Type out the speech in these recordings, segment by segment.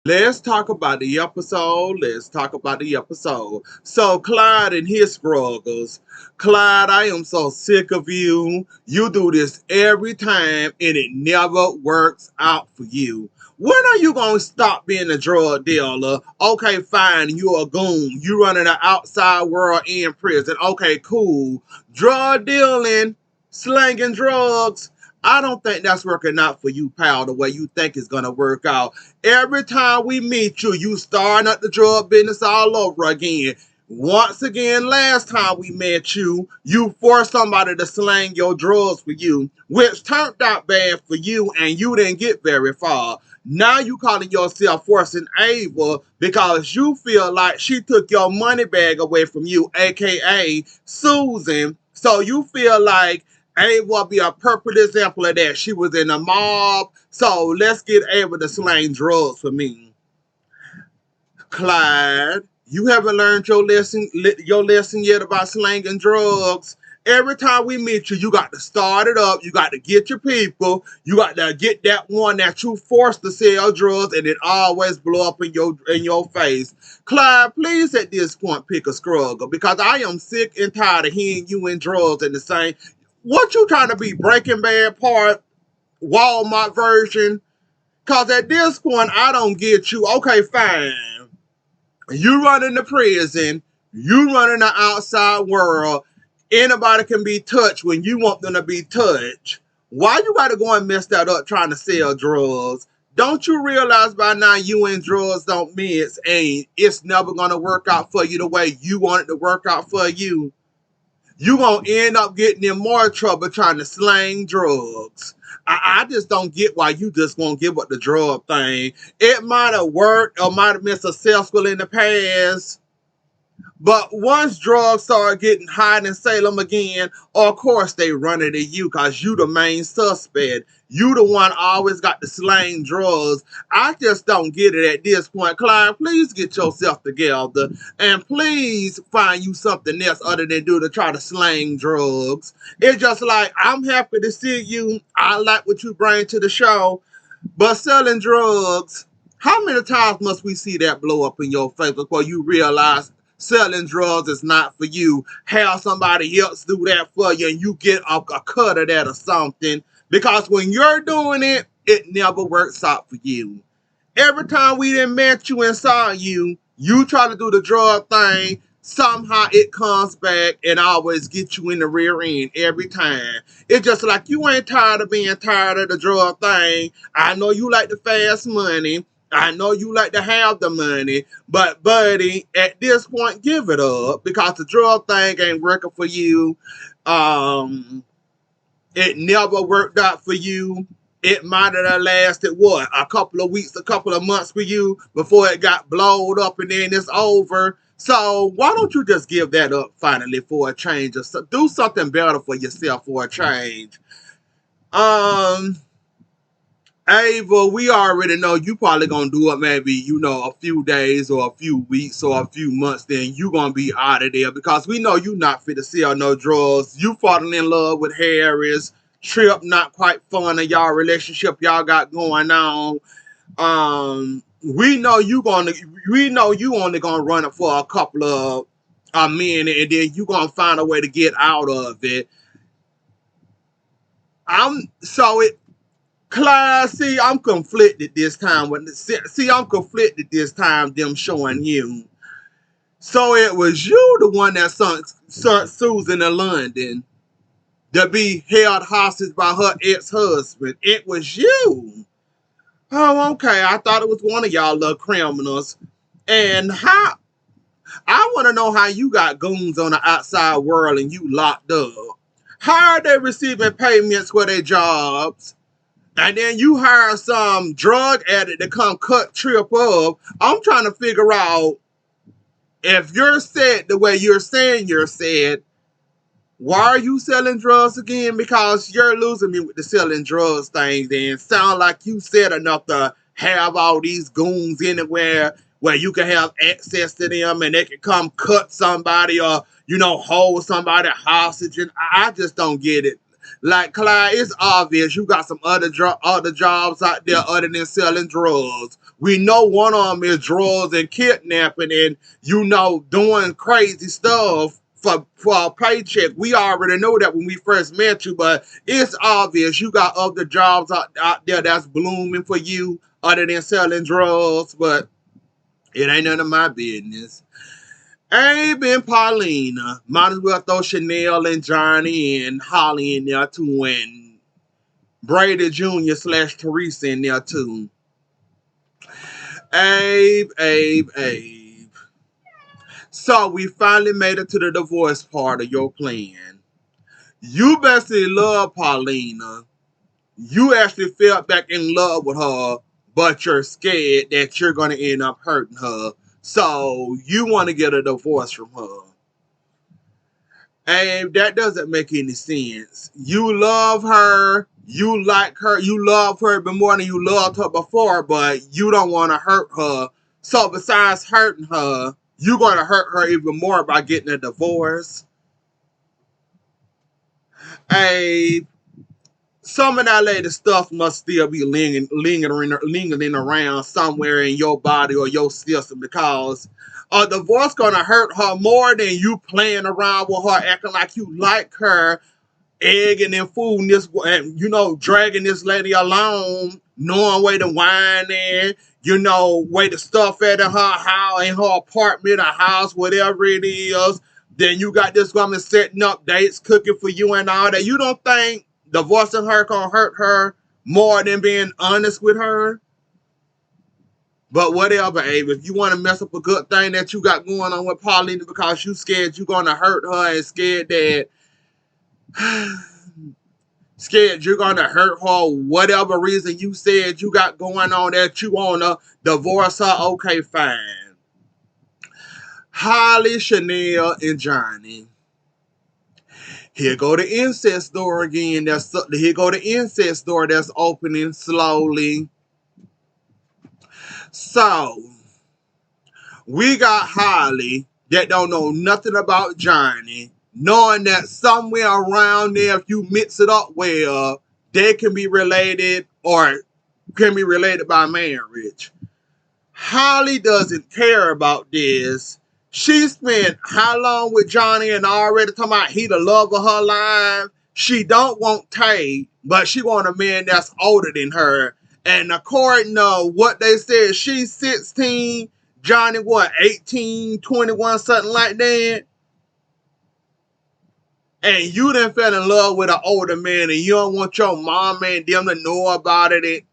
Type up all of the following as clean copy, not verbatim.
Let's talk about the episode. Let's talk about the episode. So, Clyde and his struggles. Clyde, I am so sick of you. You do this every time and it never works out for you. When are you going to stop being a drug dealer? Okay, fine. You're a goon. You running the outside world in prison. Okay, cool. Drug dealing, slanging drugs. I don't think that's working out for you, pal, the way you think it's going to work out. Every time we meet you, you starting up the drug business all over again. Once again, last time we met you, you forced somebody to slang your drugs for you, which turned out bad for you and you didn't get very far. Now you calling yourself forcing Ava because you feel like she took your money bag away from you, aka Susan. So you feel like Ava will be a perfect example of that. She was in a mob. So let's get Ava to slang drugs for me. Clyde, you haven't learned your lesson yet about slanging drugs. Every time we meet you, you got to start it up. You got to get your people. You got to get that one that you forced to sell drugs, and it always blow up in your face. Clyde, please at this point pick a struggle because I am sick and tired of hearing you and drugs in the same. What you trying to be, Breaking Bad part, Walmart version? Cause at this point I don't get you. Okay, fine. You running the prison, you running the outside world. Anybody can be touched when you want them to be touched. Why you gotta go and mess that up trying to sell drugs? Don't you realize by now you and drugs don't mix and it's never gonna work out for you the way you want it to work out for you? You gonna end up getting in more trouble trying to slang drugs. I just don't get why you just won't give up the drug thing. It might have worked or might have been successful in the past, but once drugs start getting hot in Salem again, of course they run it at you because you the main suspect. You the one always got the slang drugs. I just don't get it at this point. Clyde, please get yourself together and please find you something else other than do to try to slang drugs. It's just like, I'm happy to see you. I like what you bring to the show, but selling drugs, how many times must we see that blow up in your face before you realize selling drugs is not for you? Have somebody else do that for you and you get a cut of that or something. Because when you're doing it, it never works out for you. Every time we didn't met you and saw you, you try to do the drug thing. Somehow it comes back and always get you in the rear end every time. It's just like you ain't tired of being tired of the drug thing. I know you like the fast money. I know you like to have the money, but buddy, at this point, give it up because the drug thing ain't working for you. Um, it never worked out for you. It might have lasted what, a couple of weeks, a couple of months for you before it got blowed up and then it's over. So why don't you just give that up finally for a change or do something better for yourself for a change? Um, Ava, we already know you probably gonna do it maybe, a few days or a few weeks or a few months, then you gonna be out of there because we know you not fit to sell no drugs. You falling in love with Harris. Trip not quite fun of y'all relationship y'all got going on. We know you only gonna run it for a couple of a minute and then you gonna find a way to get out of it. I'm so it Clyde, see, I'm conflicted this time. I'm conflicted this time. Them showing you. So it was you, the one that sent Susan to London to be held hostage by her ex-husband. It was you. Oh, okay. I thought it was one of y'all little criminals. And how? I want to know how you got goons on the outside world and you locked up. How are they receiving payments for their jobs? And then you hire some drug addict to come cut Trip up. I'm trying to figure out if you're set the way you're saying you're set, why are you selling drugs again? Because you're losing me with the selling drugs thing. Then sound like you said enough to have all these goons anywhere where you can have access to them and they can come cut somebody or hold somebody hostage. And I just don't get it. Like Clyde, it's obvious you got some other jobs out there other than selling drugs. We know one of them is drugs and kidnapping and, doing crazy stuff for a paycheck. We already know that when we first met you, but it's obvious you got other jobs out there that's blooming for you other than selling drugs, but it ain't none of my business. Abe and Paulina, might as well throw Chanel and Johnny and Holly in there too, and Brady Jr. / Teresa in there too. Abe. So we finally made it to the divorce part of your plan. You basically love Paulina. You actually fell back in love with her, but you're scared that you're going to end up hurting her. So you want to get a divorce from her. And that doesn't make any sense. You love her, you like her, you love her even more than you loved her before, but you don't want to hurt her. So besides hurting her, you're going to hurt her even more by getting a divorce. And some of that lady stuff must still be lingering around somewhere in your body or your system, because a divorce gonna hurt her more than you playing around with her, acting like you like her, egging and fooling this, and dragging this lady along, knowing where to wine in, where to stuff at in her house, in her apartment or house, whatever it is. Then you got this woman setting up dates, cooking for you and all that. You don't think divorcing her gonna hurt her more than being honest with her? But whatever, Abe. If you want to mess up a good thing that you got going on with Paulina because you scared you're gonna hurt her and scared you're gonna hurt her, whatever reason you said you got going on that you wanna divorce her, okay, fine. Holly, Chanel, and Johnny. Here go the incense door again. Here go the incense door that's opening slowly. So, we got Holly that don't know nothing about Johnny, knowing that somewhere around there, if you mix it up well, they can be related or can be related by marriage. Holly doesn't care about this. She spent how long with Johnny and already talking about he the love of her life. She don't want Tay, but she want a man that's older than her. And according to what they said, she's 16, Johnny, 18, 21, something like that. And you done fell in love with an older man and you don't want your mom and them to know about it.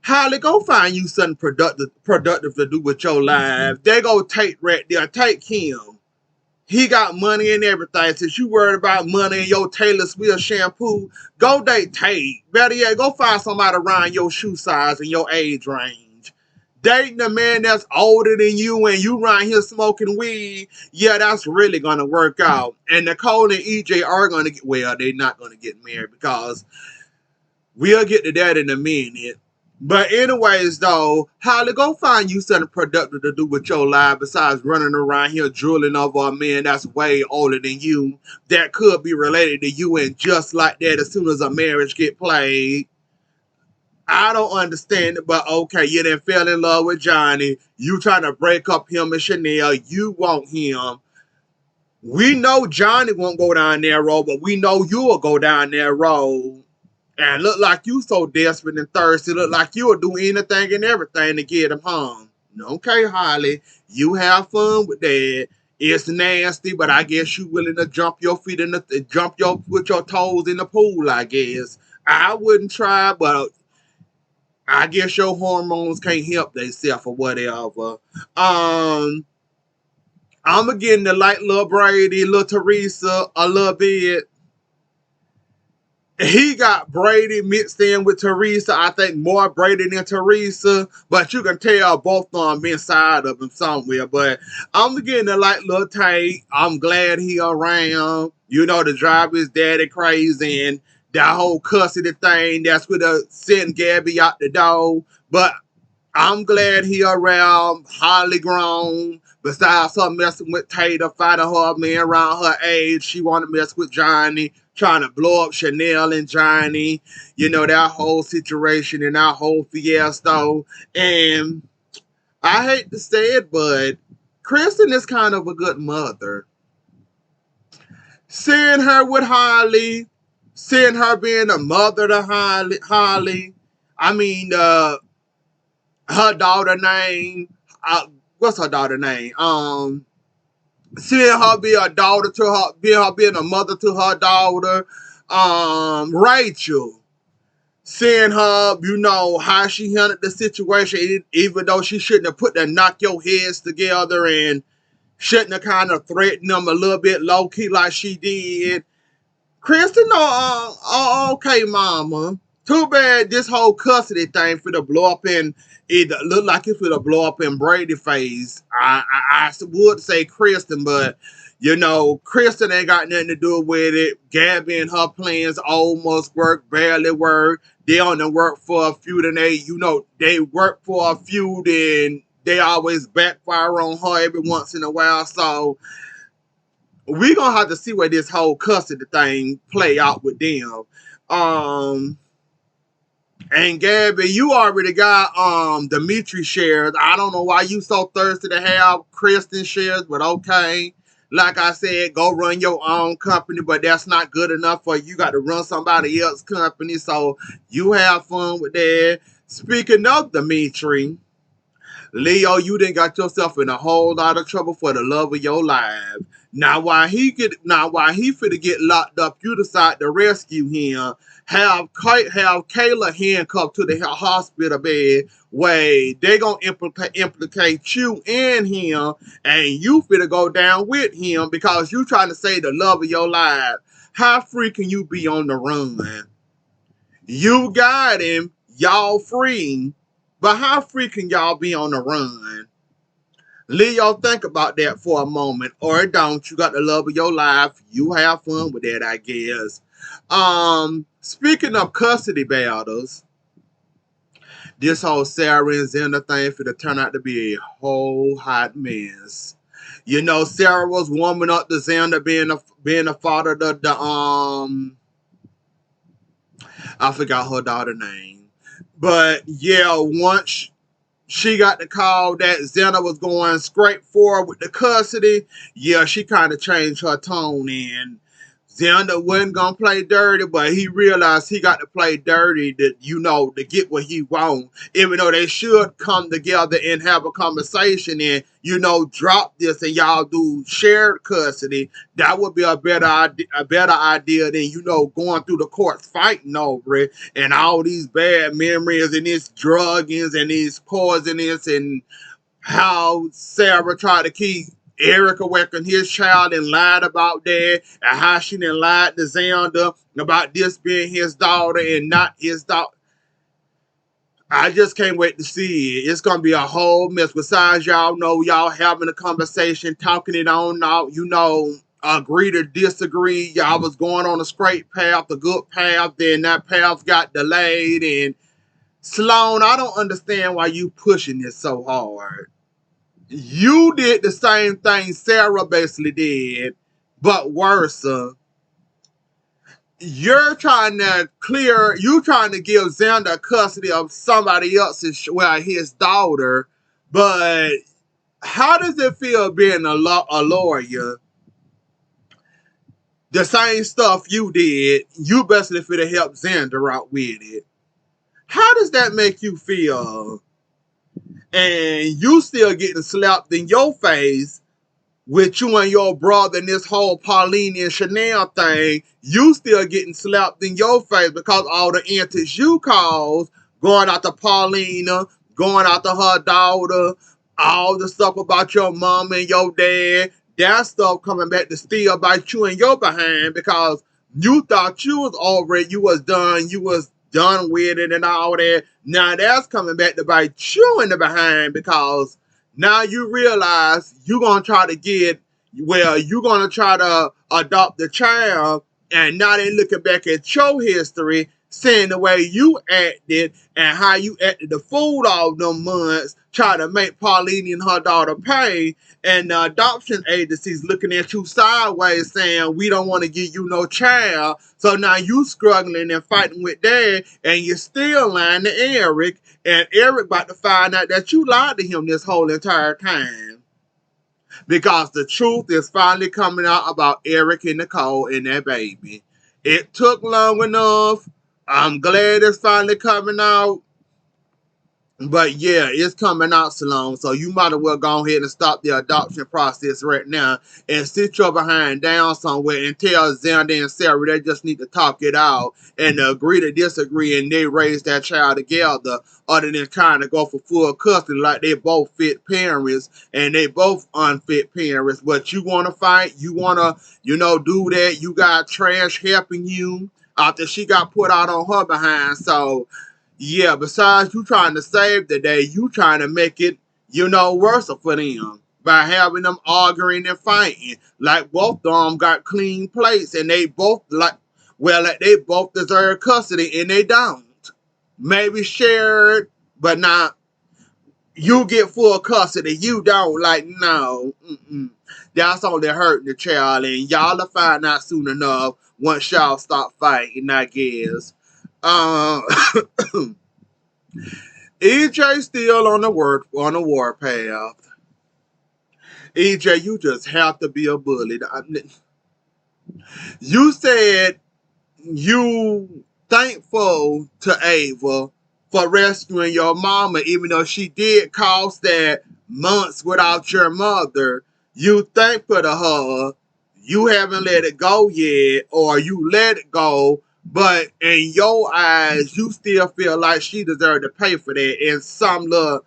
Holly, go find you something productive to do with your life. They go Tate right there. Take him. He got money and everything. Since you worried about money and your Taylor Swift shampoo, go date Tate. Better yet, go find somebody around your shoe size and your age range. Dating a man that's older than you and you around here smoking weed, yeah, that's really going to work out. And Nicole and EJ are going to get, well, they're not going to get married because we'll get to that in a minute. But anyways, though, Holly, go find you something productive to do with your life besides running around here drooling over a man that's way older than you that could be related to you, and just like that, as soon as a marriage get played. I don't understand it, but okay, you done fell in love with Johnny. You trying to break up him and Chanel. You want him. We know Johnny won't go down that road, but we know you'll go down that road. And look like you so desperate and thirsty. Look like you'll do anything and everything to get him home. Okay, Holly, you have fun with that. It's nasty, but I guess you willing to jump your feet in the put your toes in the pool. I guess I wouldn't try, but I guess your hormones can't help themselves or whatever. I'm getting to like little Brady, little Teresa a little bit. He got Brady mixed in with Teresa. I think more Brady than Teresa, but you can tell both of them inside of him somewhere. But I'm beginning to like little Tate. I'm glad he around. To drive his daddy crazy and that whole custody thing that's with sending Gabby out the door. But I'm glad he around, highly grown. Besides her messing with Tater, finding her a man around her age, she want to mess with Johnny, trying to blow up Chanel and Johnny. You know, that whole situation and that whole fiasco. And I hate to say it, but Kristen is kind of a good mother. Seeing her with Holly, seeing her being a mother to Holly. I mean, her daughter name. What's her daughter name? Seeing her be a daughter to her, being a mother to her daughter. Rachel. Seeing her, you know, how she handled the situation, even though she shouldn't have put the knock your heads together and shouldn't have kind of threatened them a little bit low key like she did. Kristen, okay, mama. Too bad this whole custody thing for the blow up in it look like it's for the blow up in Brady face. I would say Kristen, but you know, Kristen ain't got nothing to do with it. Gabby and her plans almost work, barely work. They only work for a few, and they work for a few, then they always backfire on her every once in a while. So we gonna have to see where this whole custody thing play out with them. Um, and Gabby, you already got Dimitri shares. I don't know why you so thirsty to have Kristen shares, but okay. Like I said, go run your own company, but that's not good enough for you. You got to run somebody else's company, so you have fun with that. Speaking of Dimitri, Leo, you done got yourself in a whole lot of trouble for the love of your life. Now while he finna get locked up, you decide to rescue him. Have Kayla handcuffed to the hospital bed. Wait, they gonna implicate you and him, and you finna go down with him because you trying to save the love of your life. How free can you be on the run? You got him, y'all free, but how free can y'all be on the run? Leo, think about that for a moment, or don't. You got the love of your life. You have fun with that, I guess. Speaking of custody battles, this whole Sarah and Xander thing for to turn out to be a whole hot mess. You know, Sarah was warming up to Xander being a father of I forgot her daughter's name. But yeah, once she got the call that Xana was going straight forward with the custody, yeah, she kind of changed her tone, and Xander wasn't gonna play dirty, but he realized he got to play dirty to get what he want. Even though they should come together and have a conversation and drop this and y'all do shared custody. That would be a better idea than going through the courts fighting over it and all these bad memories and these druggings and these poisonings and how Sarah tried to keep Eric away from his child and lied about that, and how she done lied to Xander about this being his daughter and not his daughter. I just can't wait to see it. It's gonna be a whole mess. Besides, y'all having a conversation, talking it on out, agree to disagree. Y'all was going on a straight path, a good path, then that path got delayed. And Sloan, I don't understand why you pushing this so hard. You did the same thing Sarah basically did, but worse. You're trying to give Xander custody of somebody else's, his daughter, but how does it feel being a lawyer? The same stuff you did, you basically fit to help Xander out with it. How does that make you feel? And you still getting slapped in your face with you and your brother and this whole Pauline and Chanel thing, you still getting slapped in your face because all the antics you caused, going after Paulina, going after her daughter, all the stuff about your mom and your dad, that stuff coming back to still bite you in your behind because you thought you was over it, you was done with it and all that. Now that's coming back to bite you in the behind because now you realize you're going to adopt the child, and now they looking back at your history, Seeing the way you acted and how you acted the fool all them months, trying to make Pauline and her daughter pay, and the adoption agencies looking at you sideways saying, we don't want to give you no child. So now you struggling and fighting with dad, and you're still lying to Eric, and Eric about to find out that you lied to him this whole entire time. Because the truth is finally coming out about Eric and Nicole and their baby. It took long enough. I'm glad it's finally coming out. But yeah, it's coming out, Salome. So you might as well go ahead and stop the adoption process right now and sit your behind down somewhere and tell Xander and Sarah they just need to talk it out and agree to disagree, and they raise that child together, other than trying to go for full custody like they both fit parents and they both unfit parents. But you want to fight, you want to, do that. You got trash helping you after she got put out on her behind. So yeah, besides you trying to save the day, you trying to make it, worse for them by having them arguing and fighting. Like both of them got clean plates and they both like they both deserve custody and they don't. Maybe shared, but not you get full custody. You don't. Like, no. That's only hurting the child, and y'all will find out soon enough once y'all stop fighting, I guess. Uh, EJ still on the warpath. EJ, you just have to be a bully. You said you thankful to Ava for rescuing your mama, even though she did cause that months without your mother. You thankful to her. You haven't let it go yet, or you let it go, but in your eyes, you still feel like she deserved to pay for that in some little.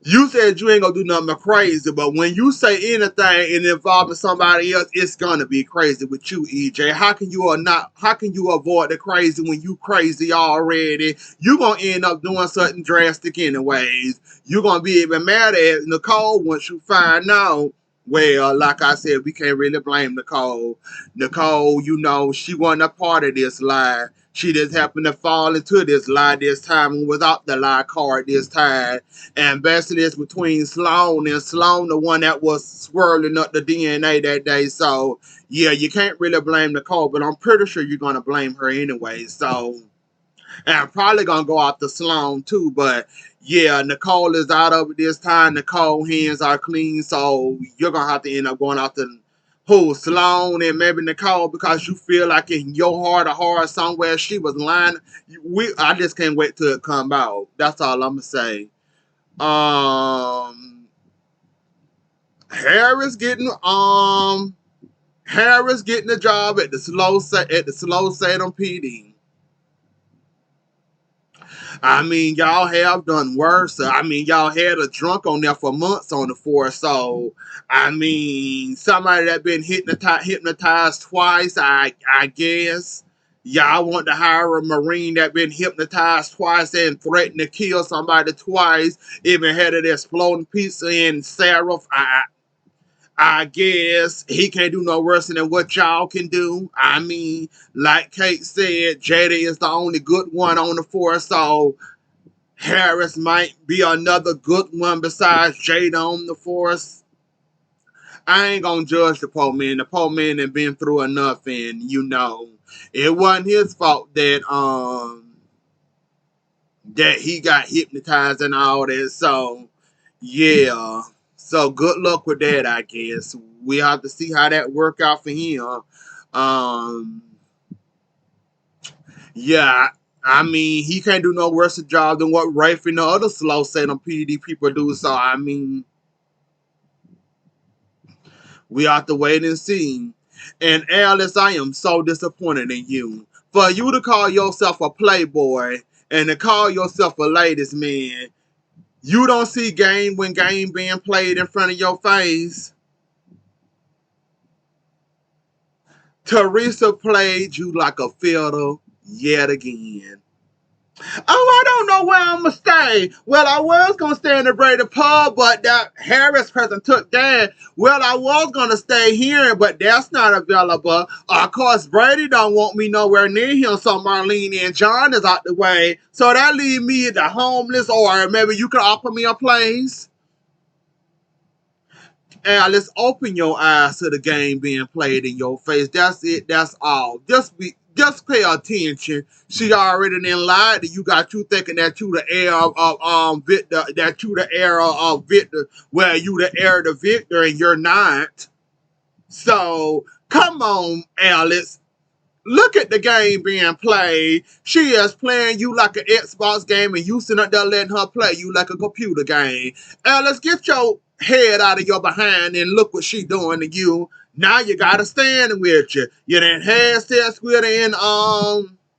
You said you ain't gonna do nothing crazy, but when you say anything and involving somebody else, it's gonna be crazy with you, EJ. How can you avoid the crazy when you crazy already? You gonna end up doing something drastic anyways. You gonna be even mad at Nicole once you find out. Well, like I said, we can't really blame Nicole. Nicole, she wasn't a part of this lie. She just happened to fall into this lie this time and without the lie card this time. And basically it's between Sloan and Sloan, the one that was swirling up the DNA that day. So yeah, you can't really blame Nicole, but I'm pretty sure you're gonna blame her anyway. So, and I'm probably gonna go after Sloan too, but yeah, Nicole is out of it this time. Nicole's hands are clean, so you're gonna have to end up going after who, Sloan and maybe Nicole, because you feel like in your heart of heart somewhere she was lying. I just can't wait till it come out. That's all I'm gonna say. Um, Harris getting Harris getting a job at the slow Salem PD. I mean, y'all have done worse. I mean, y'all had a drunk on there for months on the force. So, I mean, somebody that been hypnotized twice, I guess. Y'all want to hire a Marine that been hypnotized twice and threatened to kill somebody twice, even had an exploding pizza in Sarah. I guess he can't do no worse than what y'all can do. I mean, like Kate said, Jada is the only good one on the force, so Harris might be another good one besides Jada on the force. I ain't gonna judge the poor man. The poor man had been through enough, and it wasn't his fault that he got hypnotized and all that. So yeah. So good luck with that, I guess. We have to see how that work out for him. Um yeah, I mean, he can't do no worse a job than what Rafe and the other slow Salem PD people do. So I mean, we have to wait and see. And Alice, I am so disappointed in you. For you to call yourself a playboy and to call yourself a ladies man, you don't see game when game being played in front of your face. Teresa played you like a fiddle yet again. Oh, I don't know where I'm gonna stay. Well, I was gonna stay in the Brady Pub, but that Harris person took that. Well, I was gonna stay here, but that's not available. Of course, Brady don't want me nowhere near him, so Marlene and John is out the way. So that leave me the homeless, or maybe you can offer me a place. And let's open your eyes to the game being played in your face. That's it. That's all. Just pay attention. She already then lied to you. Got you thinking that you the heir of Victor. That you the heir of Victor. Well, you the heir to Victor, and you're not. So come on, Alice. Look at the game being played. She is playing you like an Xbox game, and you sitting up there letting her play you like a computer game. Alice, get your head out of your behind and look what she doing to you. Now you gotta stand with you. You done had sex with her in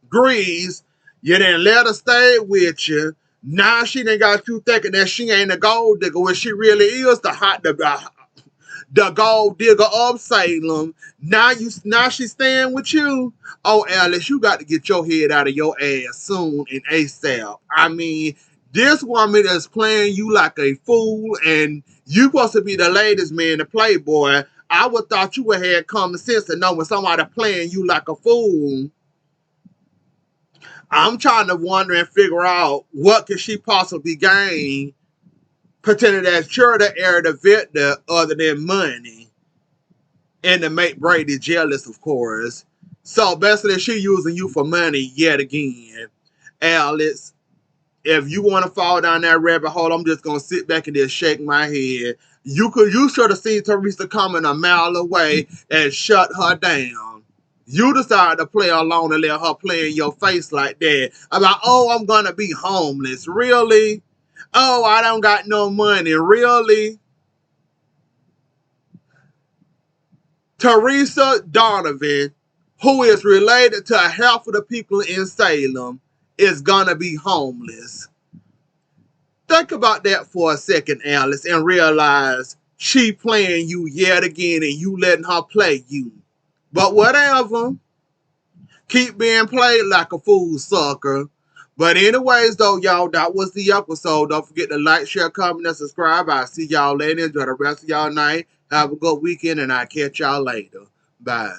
Greece. You didn't let her stay with you. Now she done got you thinking that she ain't a gold digger when she really is the gold digger of Salem. Now she's staying with you. Oh, Alice, you got to get your head out of your ass soon and ASAP. I mean, this woman is playing you like a fool, and you supposed to be the ladies' man, the playboy. I would thought you would have common sense to know when somebody playing you like a fool. I'm trying to wonder and figure out what could she possibly gain pretending that you're the heir to Victor other than money. And to make Brady jealous, of course. So basically, she using you for money yet again. Alex, if you want to fall down that rabbit hole, I'm just gonna sit back and just shake my head. You should have seen Teresa coming a mile away and shut her down. You decided to play along and let her play in your face like that. About, oh, I'm gonna be homeless. Really? Oh, I don't got no money. Really? Teresa Donovan, who is related to half of the people in Salem, is gonna be homeless. Think about that for a second, Alice, and realize she playing you yet again and you letting her play you. But whatever. Keep being played like a fool sucker. But anyways, though, y'all, that was the episode. Don't forget to like, share, comment, and subscribe. I'll see y'all later. Enjoy the rest of y'all night. Have a good weekend, and I'll catch y'all later. Bye.